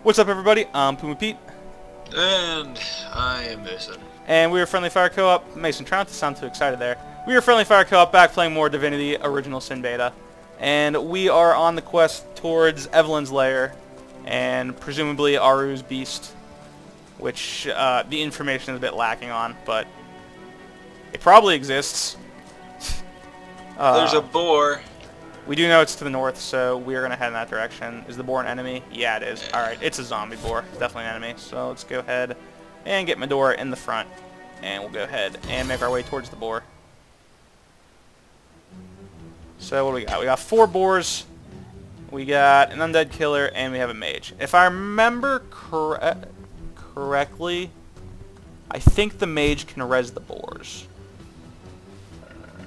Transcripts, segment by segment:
What's up, everybody? I'm Puma Pete, And I am Mason. and we are Friendly Fire Co-op. Mason, try not to sound too excited there. We are Friendly Fire Co-op, back playing more Divinity Original Sin Beta, and we are on the quest towards Evelyn's lair, and presumably Aru's beast, which the information is a bit lacking on, but it probably exists. There's a boar. We do know it's to the north, so we are going to head in that direction. Is the boar an enemy? Yeah, it is. Alright, it's a zombie boar. Definitely an enemy. So let's go ahead and get Medora in the front. And we'll go ahead and make our way towards the boar. So what do we got? We got 4 boars. We got an undead killer, and we have a mage. If I remember correctly, I think the mage can res the boars.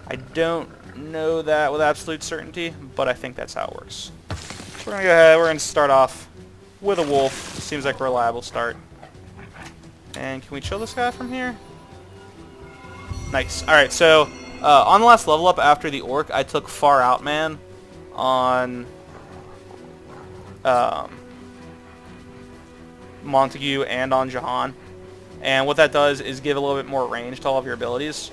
I don't know that with absolute certainty, but I think that's how it works. So we're gonna go ahead, we're gonna start off with a wolf. Seems like a reliable start. And can we chill this guy from here? Nice. Alright, so on the last level up after the orc, I took Far Out Man on Montague and on Jahan. And what that does is give a little bit more range to all of your abilities.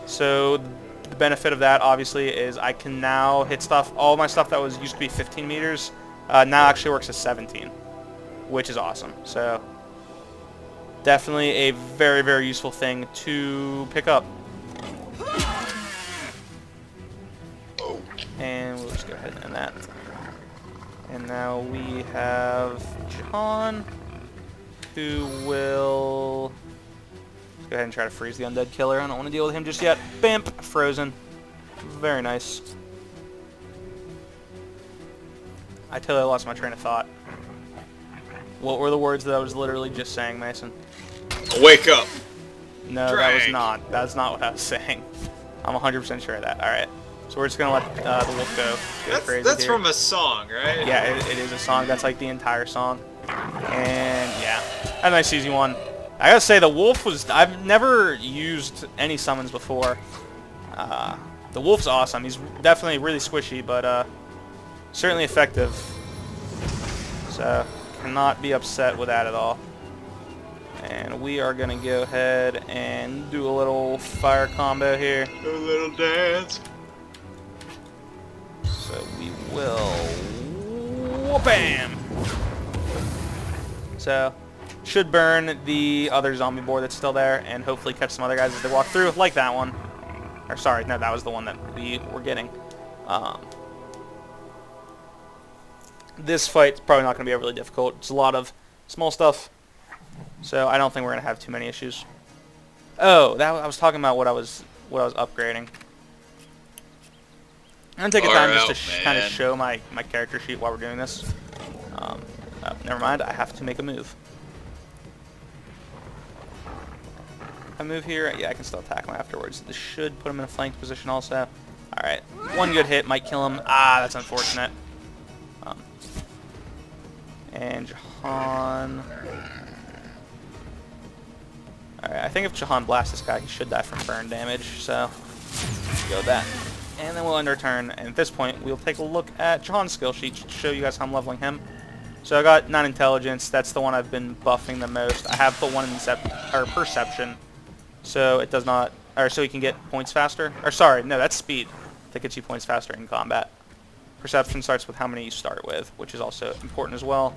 So the benefit of that, obviously, is I can now hit stuff. All my stuff that was used to be 15 meters now actually works as 17, which is awesome. So definitely a very, very useful thing to pick up. And we'll just go ahead and end that. And now we have John, who will go ahead and try to freeze the undead killer. I don't want to deal with him just yet. Bamp! Frozen. Very nice. I totally lost my train of thought. What were the words that I was literally just saying, Mason? Wake up. No, Drag. that was not. That's not what I was saying. I'm 100% sure of that. Alright. So we're just going to let the wolf go crazy That's here. from a song, right? Yeah, it is a song. That's like the entire song. And yeah, a nice easy one. I gotta say, the wolf was... I've never used any summons before. The wolf's awesome. He's definitely really squishy, but certainly effective. So, cannot be upset with that at all. And we are gonna go ahead and do a little fire combo here. A little dance. So we will... Bam! So... should burn the other zombie boar that's still there, and hopefully catch some other guys as they walk through, like that one. Or sorry, no, that was the one that we were getting. This fight's probably not going to be overly difficult. It's a lot of small stuff, so I don't think we're going to have too many issues. Oh, I was talking about what I was upgrading. I'm going to take a time just to kind of show my character sheet while we're doing this. Never mind, I have to make a move. I move here, yeah, I can still attack him afterwards. This should put him in a flanked position also. Alright, one good hit might kill him. Ah, that's unfortunate. And Jahan... Alright, I think if Jahan blasts this guy, he should die from burn damage, so let's go with that. And then we'll end our turn, and at this point, we'll take a look at Jahan's skill sheet to show you guys how I'm leveling him. So I got 9 intelligence, that's the one I've been buffing the most. I have put 1 in perception, so it does not, or so you can get points faster. Or sorry, no, that's speed that gets you points faster in combat. Perception starts with how many you start with, which is also important as well.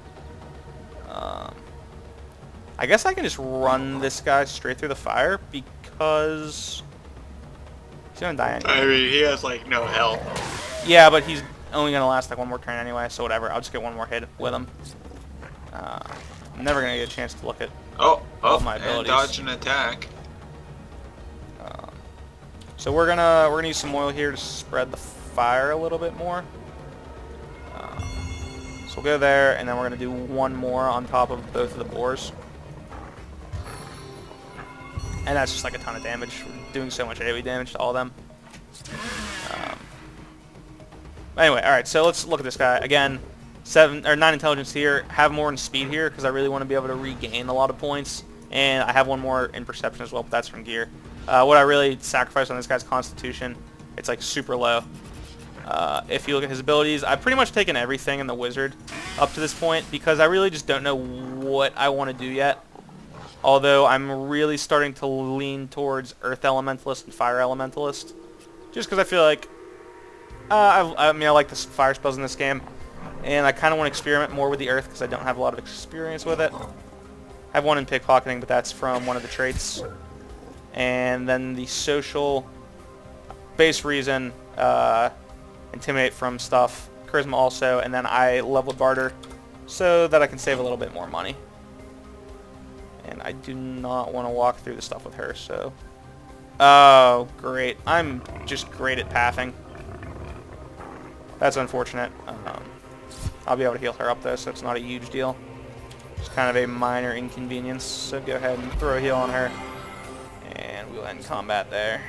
I guess I can just run this guy straight through the fire because he's gonna die anyway. I mean, he has like no health. Yeah, but he's only gonna last like 1 more turn anyway, so whatever. I'll just get 1 more hit with him. I'm never gonna get a chance to look at all my abilities. And dodge and attack. So we're gonna use some oil here to spread the fire a little bit more. So we'll go there, and then we're gonna do 1 more on top of both of the boars. And that's just like a ton of damage. We're doing so much AoE damage to all of them. Anyway, alright, so let's look at this guy. Again, 9 intelligence here. Have more in speed here, because I really want to be able to regain a lot of points. And I have 1 more in perception as well, but that's from gear. What I really sacrifice on this guy's constitution, it's like super low. If you look at his abilities, I've pretty much taken everything in the wizard up to this point because I really just don't know what I want to do yet. Although I'm really starting to lean towards Earth Elementalist and Fire Elementalist. Just because I feel like, I like the fire spells in this game. And I kind of want to experiment more with the Earth because I don't have a lot of experience with it. I have one in pickpocketing, but that's from one of the traits. And then the social base reason, Intimidate from stuff, Charisma also, and then I leveled Barter so that I can save a little bit more money. And I do not want to walk through the stuff with her, so... Oh, great. I'm just great at pathing. That's unfortunate. I'll be able to heal her up, though, so it's not a huge deal. It's kind of a minor inconvenience, so go ahead and throw a heal on her. And we'll end combat there.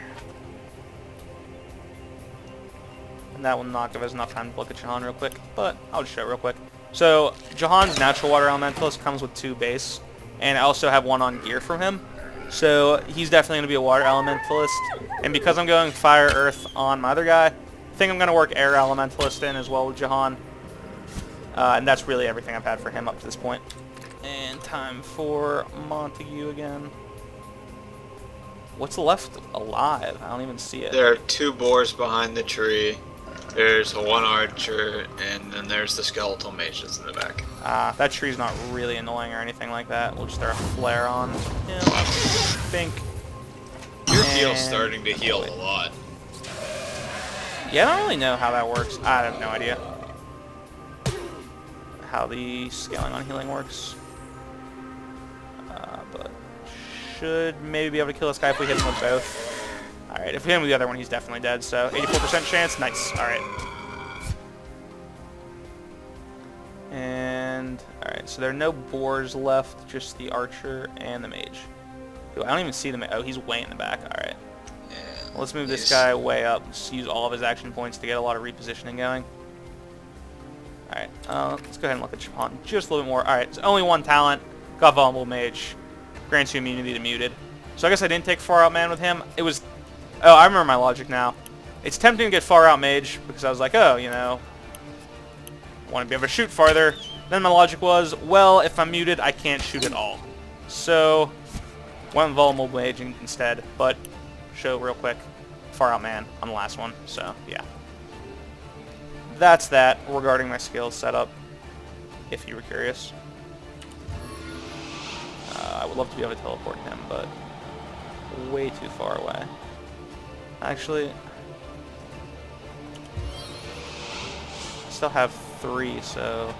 And that will not give us enough time to look at Jahan real quick, but I'll just show it real quick. So, Jahan's Natural Water Elementalist comes with 2 base, and I also have 1 on gear from him. So, he's definitely going to be a Water Elementalist. And because I'm going Fire Earth on my other guy, I think I'm going to work Air Elementalist in as well with Jahan. And that's really everything I've had for him up to this point. And time for Montague again. What's left alive? I don't even see it. There are 2 boars behind the tree. There's 1 archer, and then there's the skeletal mages in the back. That tree's not really annoying or anything like that. We'll just throw a flare on him. Bink. Your heal's starting to heal a lot. Yeah, I don't really know how that works. I have no idea how the scaling on healing works. But should maybe be able to kill this guy if we hit him with both. Alright, if we hit him with the other one, he's definitely dead, so 84% chance. Nice. Alright. And, alright, so there are no boars left, just the archer and the mage. Ooh, I don't even see the mage. Oh, he's way in the back. Alright. Yeah, Well, let's move this guy way up. Just use all of his action points to get a lot of repositioning going. Alright, let's go ahead and look at Jahan just a little bit more. Alright, so only 1 talent. Got Vulnerable Mage. Grants you immunity to muted. So I guess I didn't take Far Out Man with him. It was... Oh, I remember my logic now. It's tempting to get Far Out Mage because I was like, oh, you know, want to be able to shoot farther. Then my logic was, well, if I'm muted, I can't shoot at all. So, went Vulnerable Mage instead, but show real quick, Far Out Man on the last one, so, yeah. That's that regarding my skills setup, if you were curious. I would love to be able to teleport him, but way too far away. Actually, I still have 3, so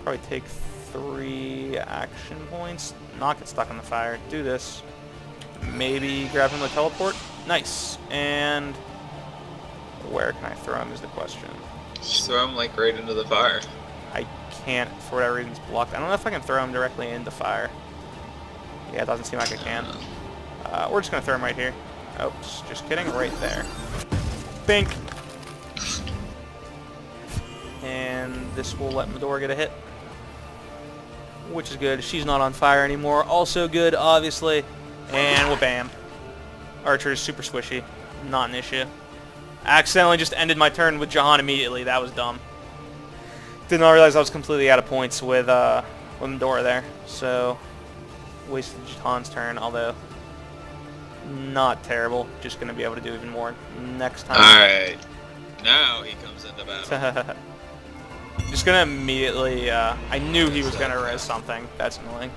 probably take 3 action points, not get stuck in the fire, do this, maybe grab him with teleport. Nice. And where can I throw him is the question. Just throw him like right into the fire. I can't, for whatever reason, it's blocked. I don't know if I can throw him directly into fire. Yeah, it doesn't seem like I can. We're just going to throw him right here. Oops, just kidding, right there. Bink! And this will let Medora get a hit. Which is good. She's not on fire anymore. Also good, obviously. And wha-bam. Archer is super squishy. Not an issue. Accidentally just ended my turn with Jahan immediately. That was dumb. Did not realize I was completely out of points with Medora there. So, wasted Jahan's turn, although not terrible. Just going to be able to do even more next time. Alright. Now he comes into battle. Just going to immediately... I knew he was going to res something. That's annoying.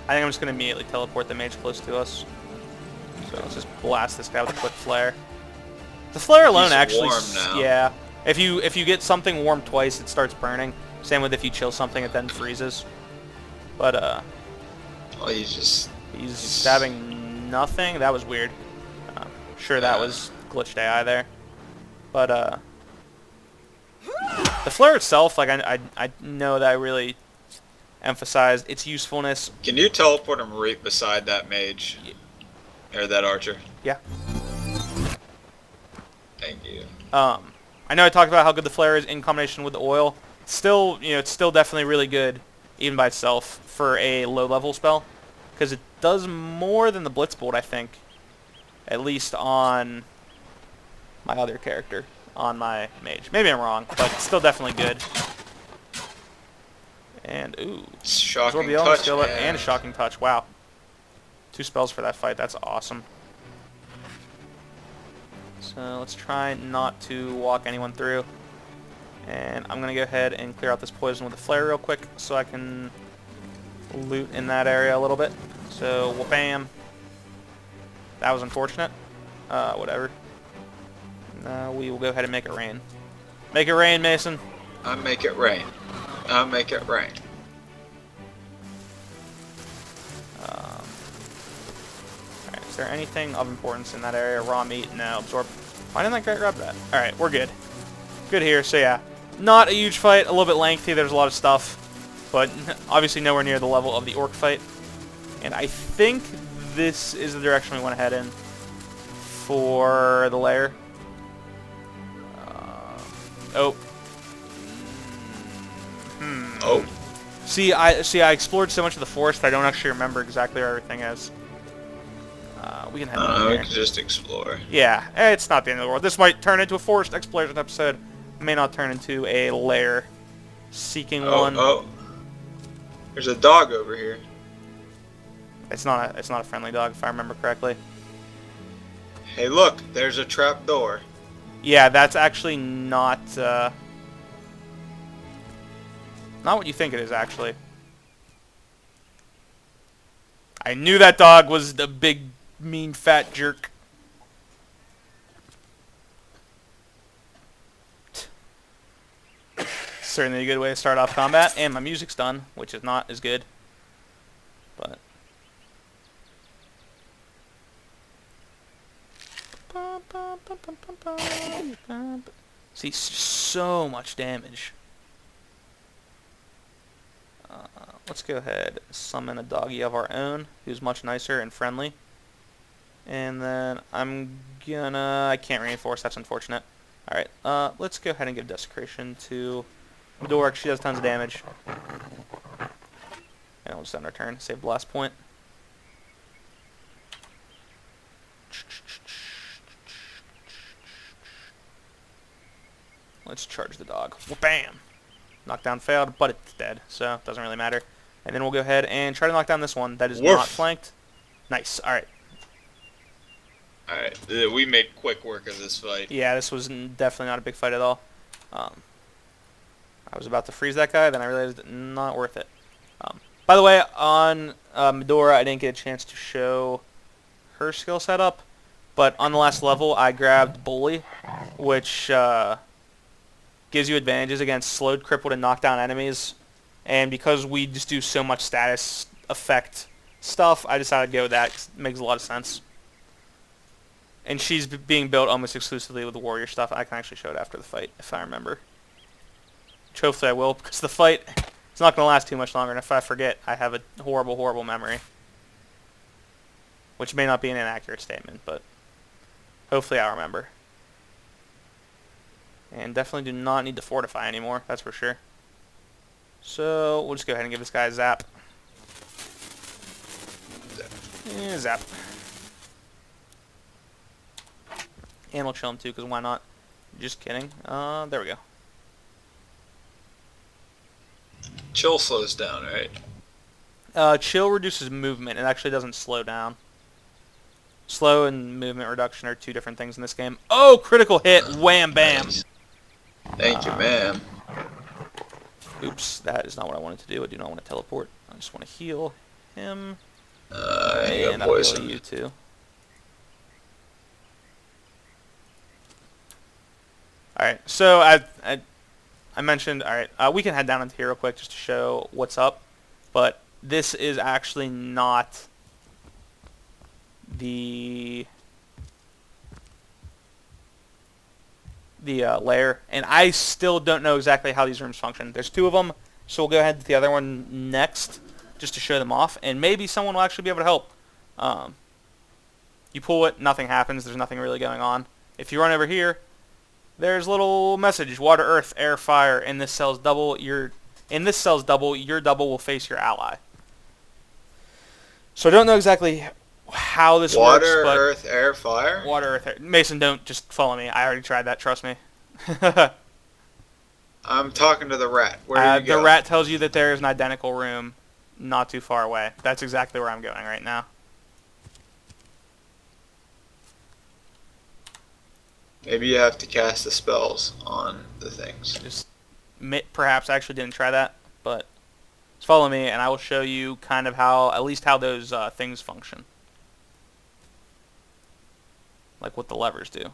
I think I'm just going to immediately teleport the mage close to us. So let's just blast this guy with a quick flare. The flare alone He's actually... warm now. Yeah. If you get something warm twice, it starts burning. Same with if you chill something, it then freezes. But, well, he's stabbing nothing. That was weird. Sure, that was glitched AI there. But, the flare itself, like, I know that I really emphasized its usefulness. Can you teleport him right beside that mage? Or that archer? Yeah. Thank you. I know I talked about how good the flare is in combination with the oil. Still, you know, it's still definitely really good, even by itself, for a low-level spell. Because it does more than the Blitzbolt, I think. At least on my other character, on my mage. Maybe I'm wrong, but still definitely good. And, ooh. Shocking Absorb the element touch skill and a shocking touch. Wow. 2 spells for that fight. That's awesome. So let's try not to walk anyone through. And I'm going to go ahead and clear out this poison with a flare real quick so I can loot in that area a little bit. So, bam. That was unfortunate. Whatever. Now we will go ahead and make it rain. Make it rain, Mason. I make it rain. I make it rain. Alright, is there anything of importance in that area? Raw meat? No. Absorb. Why didn't I grab that? Alright, we're good. Good here, so yeah. Not a huge fight, a little bit lengthy, there's a lot of stuff. But obviously nowhere near the level of the orc fight. And I think this is the direction we want to head in for the lair. Oh. Oh. See, I explored so much of the forest, I don't actually remember exactly where everything is. We can head in We there. can just explore. Yeah, it's not the end of the world. This might turn into a forest exploration episode. It may not turn into a lair seeking one. Oh. There's a dog over here. It's not a friendly dog, if I remember correctly. Hey, look, there's a trap door. Yeah, that's actually not what you think it is, actually. I knew that dog was the big, mean, fat jerk. Certainly a good way to start off combat, and my music's done, which is not as good. But see, so much damage. Let's go ahead and summon a doggy of our own, who's much nicer and friendly. And then I can't reinforce, that's unfortunate. Alright, let's go ahead and give Desecration to Dork. She does tons of damage. And we'll just end our turn, save Blast Point. Let's charge the dog. Bam! Knockdown failed, but it's dead, so it doesn't really matter. And then we'll go ahead and try to knock down this one that is not flanked. Nice. Alright. Alright, we made quick work of this fight. Yeah, this was definitely not a big fight at all. I was about to freeze that guy, then I realized not worth it. By the way, on Medora, I didn't get a chance to show her skill setup, but on the last level, I grabbed Bully, which gives you advantages against slowed, crippled, and knocked down enemies. And because we just do so much status effect stuff, I decided to go with that. 'Cause it makes a lot of sense. And she's being built almost exclusively with the warrior stuff. I can actually show it after the fight, if I remember. Which hopefully I will, because the fight is not going to last too much longer. And if I forget, I have a horrible, horrible memory. Which may not be an inaccurate statement, but hopefully I'll remember. And definitely do not need to fortify anymore, that's for sure. So, we'll just go ahead and give this guy a zap. Yeah, zap. And we'll chill him too, because why not? Just kidding. There we go. Chill slows down, right? Chill reduces movement. It actually doesn't slow down. Slow and movement reduction are two different things in this game. Oh, critical hit. Wham, bam. Nice. Thank you, ma'am. Oops, that is not what I wanted to do. I do not want to teleport. I just want to heal him. He And got I'll heal poisoned. you too. Alright, so I mentioned, alright, we can head down into here real quick just to show what's up. But this is actually not the lair, and I still don't know exactly how these rooms function. There's 2 of them, so we'll go ahead to the other one next, just to show them off, and maybe someone will actually be able to help. You pull it, nothing happens, there's nothing really going on. If you run over here, there's a little message: water, earth, air, fire. In this cell's double, your double will face your ally. So I don't know exactly how this Water, works, but earth, air, fire? water, earth, air. Mason, don't just follow me. I already tried that. Trust me. I'm talking to the rat. Where do you The go? rat tells you that there is an identical room not too far away. That's exactly where I'm going right now. Maybe you have to cast the spells on the things. Just perhaps I actually didn't try that, but just follow me and I will show you kind of how, at least how those things function. Like what the levers do.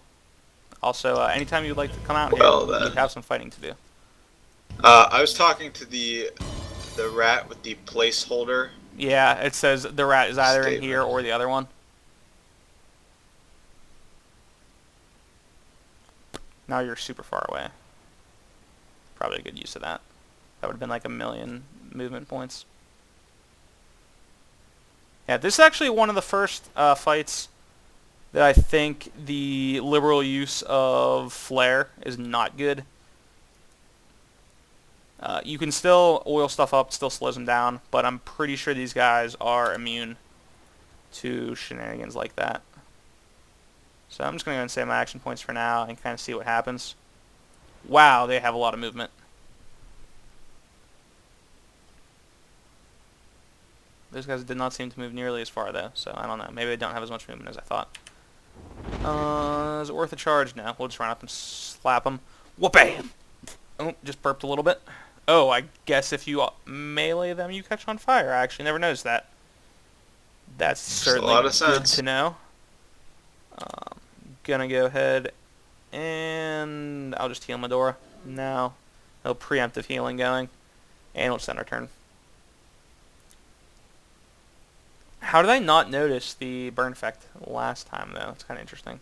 Also, anytime you'd like to come out Well, here, then. we have some fighting to do. I was talking to the rat with the placeholder. Yeah, it says the rat is either in Statement. here or the other one. Now you're super far away. Probably a good use of that. That would have been like 1,000,000 movement points. Yeah, this is actually one of the first fights that I think the liberal use of flare is not good. You can still oil stuff up, still slows them down, but I'm pretty sure these guys are immune to shenanigans like that. So I'm just going to go and save my action points for now and kind of see what happens. Wow, they have a lot of movement. Those guys did not seem to move nearly as far, though, so I don't know. Maybe they don't have as much movement as I thought. Is it worth a charge? No, we'll just run up and slap them. Whoop-bam! Oh, just burped a little bit. Oh, I guess if you melee them, you catch on fire. I actually never noticed that. That's certainly a lot of good sense. to know. Gonna go ahead and I'll just heal Medora now. No preemptive healing going. And we'll just end our turn. How did I not notice the burn effect last time, though? It's kind of interesting.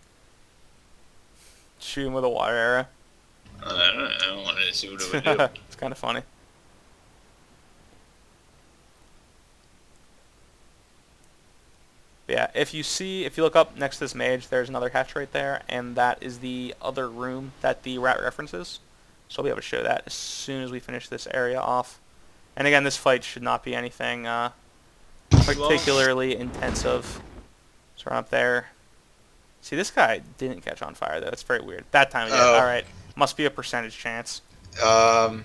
Shoot him with a water arrow. I don't know. Wanted to see what it would do. It's kind of funny. But yeah, if you look up next to this mage, there's another hatch right there, and that is the other room that the rat references. So I'll be able to show that as soon as we finish this area off. And again, this fight should not be anything particularly intensive. So we're up there. See, this guy didn't catch on fire, though. It's very weird. That time, yeah. Oh. Alright. Must be a percentage chance. It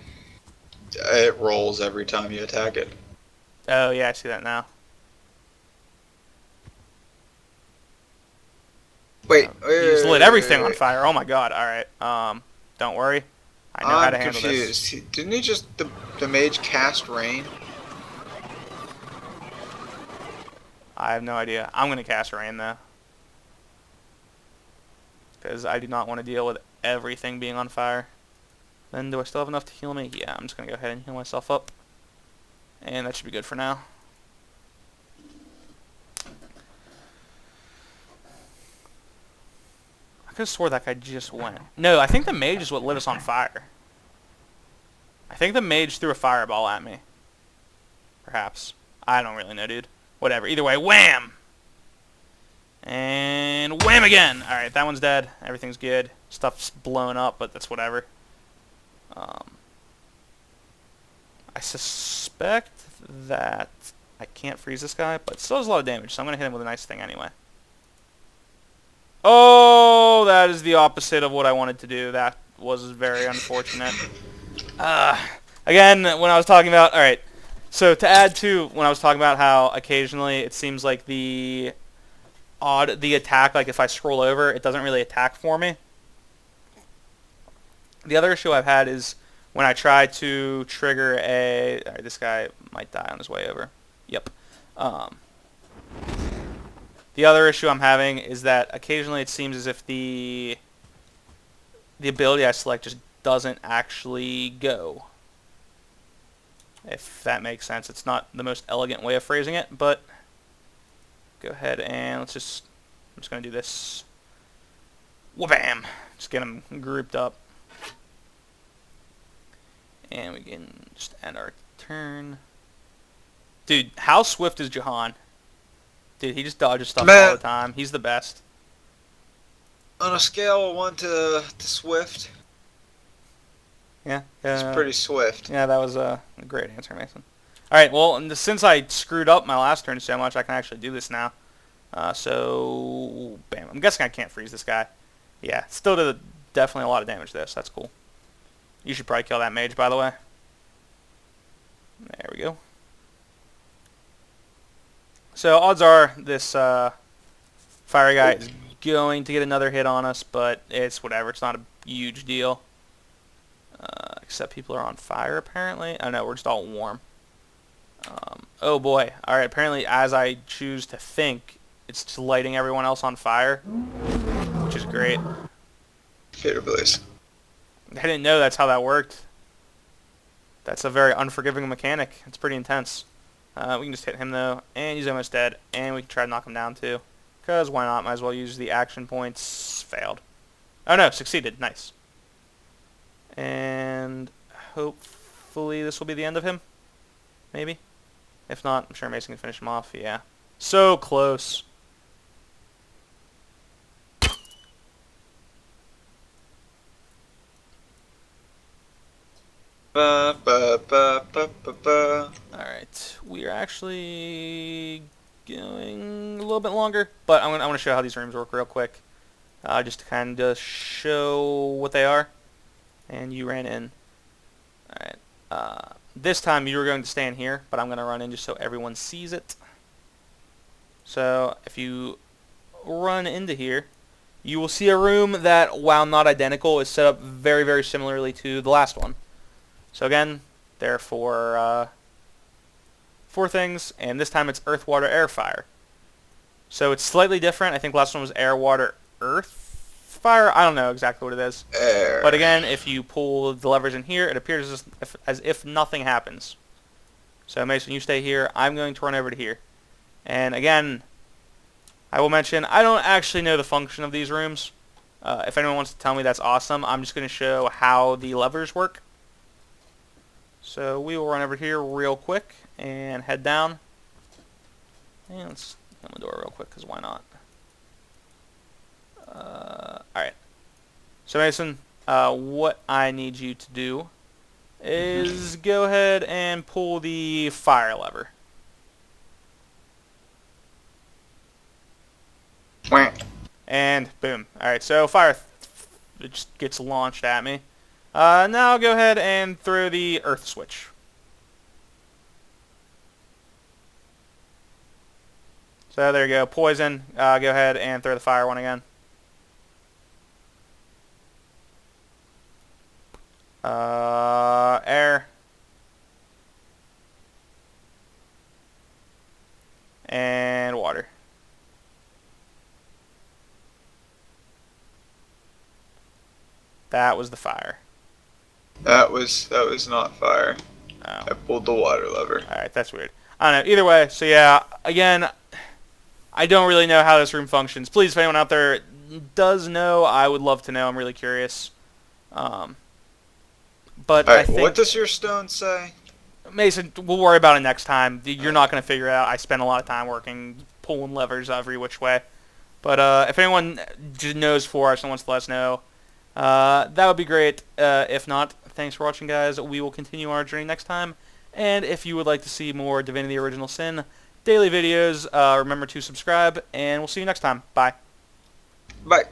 rolls every time you attack it. Oh, yeah, I see that now. Wait, You just lit everything on fire. Oh, my God. Alright. Don't worry. I know how to handle this. confused. Didn't he just the mage cast rain? I have no idea. I'm going to cast rain, though. Because I do not want to deal with everything being on fire. Then do I still have enough to heal me? Yeah, I'm just going to go ahead and heal myself up. And that should be good for now. I could have swore that guy just went. No, I think the mage is what lit us on fire. I think the mage threw a fireball at me. Perhaps. I don't really know, dude. Whatever. Either way, wham! And wham again! Alright, that one's dead. Everything's good. Stuff's blown up, but that's whatever. I suspect that I can't freeze this guy, but it still does a lot of damage, so I'm going to hit him with a nice thing anyway. Oh, that is the opposite of what I wanted to do. That was very unfortunate. Again, when I was talking about... Alright, so to add to when I was talking about how occasionally it seems like the attack, like if I scroll over, it doesn't really attack for me. The other issue I've had is when I try to trigger a... Alright, this guy might die on his way over. Yep. The other issue I'm having is that occasionally it seems as if the ability I select just doesn't actually go. If that makes sense. It's not the most elegant way of phrasing it, but go ahead and I'm just going to do this. Wha-bam! Just get them grouped up. And we can just end our turn. Dude, how swift is Jahan? Dude, he just dodges stuff all the time. He's the best. On a scale of 1 to swift, Yeah. it's pretty swift. Yeah, that was a great answer, Mason. Alright, well, since I screwed up my last turn so much, I can actually do this now. So, bam. I'm guessing I can't freeze this guy. Yeah, still did definitely a lot of damage to this. That's cool. You should probably kill that mage, by the way. There we go. So, odds are this fire guy is going to get another hit on us, but it's whatever. It's not a huge deal. Except people are on fire, apparently. Oh, no, we're just all warm. Oh, boy. All right, apparently, as I choose to think, it's just lighting everyone else on fire, which is great. Fatal blaze. I didn't know that's how that worked. That's a very unforgiving mechanic. It's pretty intense. We can just hit him, though, and he's almost dead, and we can try to knock him down, too. Because why not? Might as well use the action points. Failed. Oh, no, succeeded. Nice. And hopefully this will be the end of him. Maybe. If not, I'm sure Mason can finish him off. Yeah. So close. Ba, ba, ba, ba, ba, ba. Alright. We are actually going a little bit longer, but I want to show how these rooms work real quick. Just to kind of show what they are. And you ran in. Alright. This time you were going to stay in here, but I'm going to run in just so everyone sees it. So if you run into here, you will see a room that, while not identical, is set up very, very similarly to the last one. So again, there are four things, and this time it's earth, water, air, fire. So it's slightly different. I think last one was air, water, earth, fire. I don't know exactly what it is. Air. But again, if you pull the levers in here, it appears as if nothing happens. So Mason, you stay here. I'm going to run over to here. And again, I will mention, I don't actually know the function of these rooms. If anyone wants to tell me, that's awesome. I'm just going to show how the levers work. So we will run over here real quick and head down. And let's open the door real quick, because why not? Alright. So Mason, what I need you to do is go ahead and pull the fire lever. And boom. Alright, so fire it just gets launched at me. Now go ahead and throw the earth switch. So there you go. Poison. Go ahead and throw the fire one again. Air. And water. That was the fire. That was not fire. Oh. I pulled the water lever. Alright, that's weird. I don't know. Either way, so yeah, again, I don't really know how this room functions. Please, if anyone out there does know, I would love to know. I'm really curious. But I think, what does your stone say? Mason, we'll worry about it next time. You're not going to figure it out. I spent a lot of time working, pulling levers every which way. But if anyone just knows for us and wants to let us know, that would be great. If not, thanks for watching, guys. We will continue our journey next time. And if you would like to see more Divinity Original Sin daily videos, remember to subscribe, and we'll see you next time. Bye. Bye.